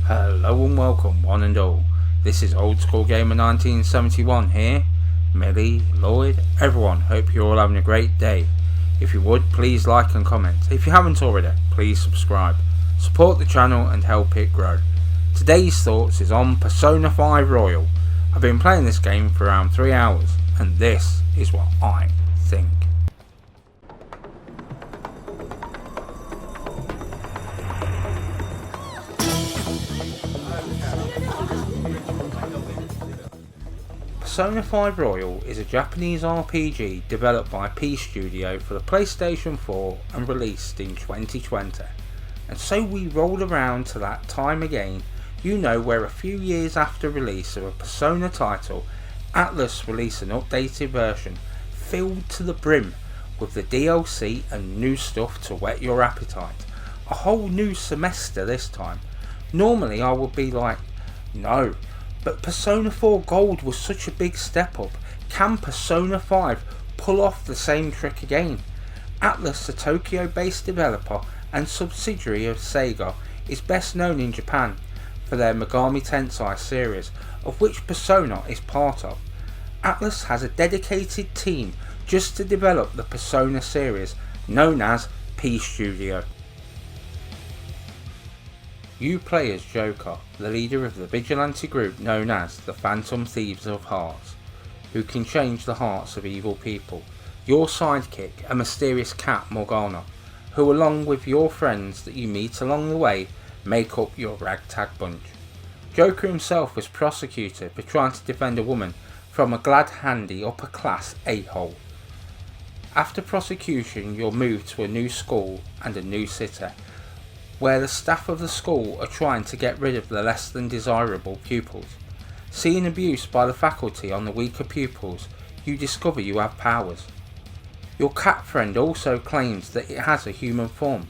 Hello and welcome, one and all. This is Old School Gamer 1971 here. Millie, Lloyd, everyone, hope you're all having a great day. If you would, please like and comment. If you haven't already, please subscribe. Support the channel and help it grow. Today's thoughts is on Persona 5 Royal. I've been playing this game for around 3 hours, and this is what I think. Persona 5 Royal is a Japanese RPG developed by P Studio for the PlayStation 4 and released in 2020. And so we roll around to that time again, where a few years after release of a Persona title, Atlus released an updated version filled to the brim with the DLC and new stuff to whet your appetite. A whole new semester this time. Normally I would be like, no. But Persona 4 Gold was such a big step up. Can Persona 5 pull off the same trick again? Atlus, a Tokyo based developer and subsidiary of Sega, is best known in Japan for their Megami Tensei series, of which Persona is part of. Atlus has a dedicated team just to develop the Persona series, known as P Studio. You play as Joker, the leader of the vigilante group known as the Phantom Thieves of Hearts, who can change the hearts of evil people. Your sidekick, a mysterious cat, Morgana, who along with your friends that you meet along the way, make up your ragtag bunch. Joker himself was prosecuted for trying to defend a woman from a glad-handy upper-class a-hole. After prosecution, you're moved to a new school and a new city, where the staff of the school are trying to get rid of the less than desirable pupils. Seeing abuse by the faculty on the weaker pupils, you discover you have powers. Your cat friend also claims that it has a human form.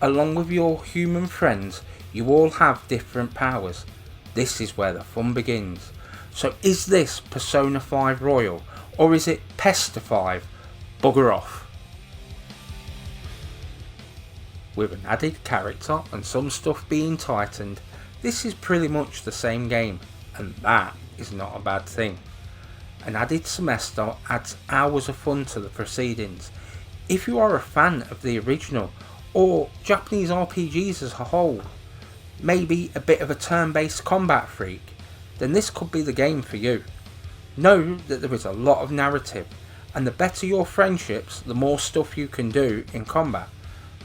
Along with your human friends, you all have different powers. This is where the fun begins. So is this Persona 5 Royal, or is it Pesta 5? Bugger off. With an added character and some stuff being tightened, this is pretty much the same game, and that is not a bad thing. An added semester adds hours of fun to the proceedings. If you are a fan of the original, or Japanese RPGs as a whole, maybe a bit of a turn-based combat freak, then this could be the game for you. Know that there is a lot of narrative, and the better your friendships, the more stuff you can do in combat.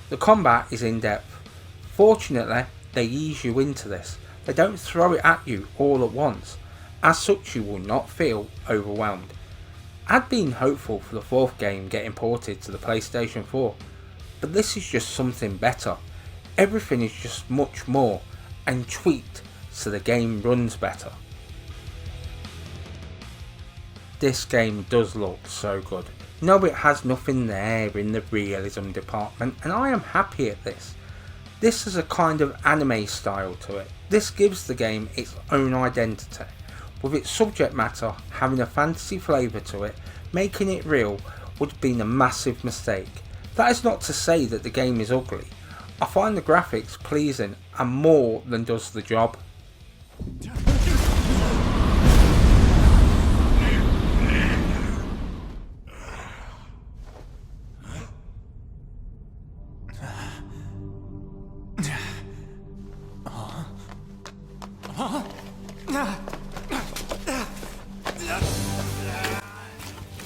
The combat is in depth. Fortunately, they ease you into this. They don't throw it at you all at once. As such, you will not feel overwhelmed. I'd been hopeful for the fourth game getting ported to the PlayStation 4, but this is just something better. Everything is just much more and tweaked so the game runs better. This game does look so good. No, it has nothing there in the realism department, and I am happy at this. This has a kind of anime style to it. This gives the game its own identity, with its subject matter having a fantasy flavour to it. Making it real would have been a massive mistake. That is not to say that the game is ugly. I find the graphics pleasing and more than does the job.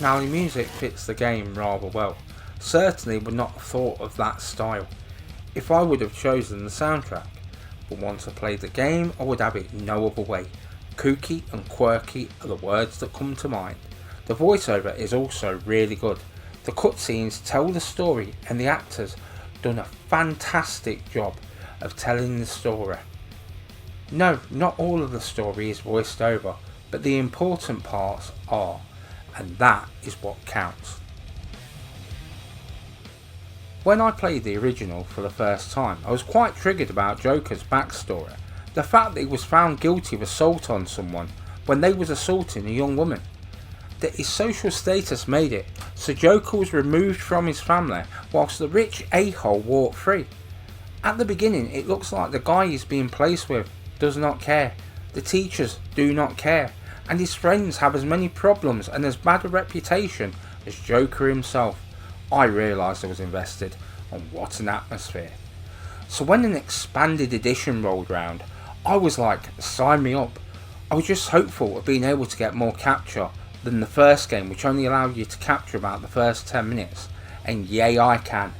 Now the music fits the game rather well. Certainly would not have thought of that style if I would have chosen the soundtrack, but once I played the game I would have it no other way. Kooky and quirky are the words that come to mind. The voiceover is also really good. The cutscenes tell the story and the actors done a fantastic job of telling the story. No, not all of the story is voiced over, but the important parts are, and that is what counts. When I played the original for the first time, I was quite triggered about Joker's backstory. The fact that he was found guilty of assault on someone when they was assaulting a young woman. That his social status made it so Joker was removed from his family whilst the rich a-hole walked free. At the beginning it looks like the guy he's being placed with does not care. The teachers do not care. And his friends have as many problems and as bad a reputation as Joker himself. I realised I was invested, and what an atmosphere. So when an expanded edition rolled round, I was like, sign me up. I was just hopeful of being able to get more capture than the first game, which only allowed you to capture about the first 10 minutes. And yay, I can.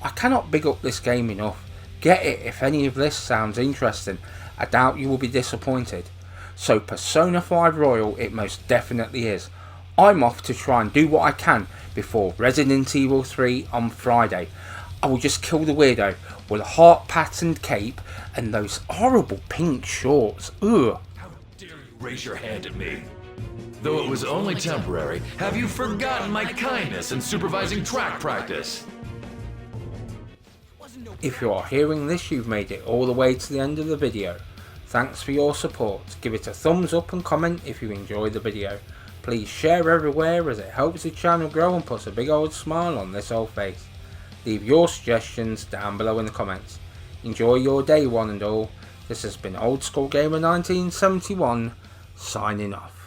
I cannot big up this game enough. Get it if any of this sounds interesting. I doubt you will be disappointed. So Persona 5 Royal it most definitely is. I'm off to try and do what I can before Resident Evil 3 on Friday. I will just kill the weirdo with a heart patterned cape and those horrible pink shorts. Ugh. How dare you raise your hand at me? Though it was only temporary, have you forgotten my kindness in supervising track practice? If you are hearing this, you've made it all the way to the end of the video. Thanks for your support. Give it a thumbs up and comment if you enjoyed the video. Please share everywhere as it helps the channel grow and puts a big old smile on this old face. Leave your suggestions down below in the comments. Enjoy your day one and all. This has been Old School Gamer 1971 signing off.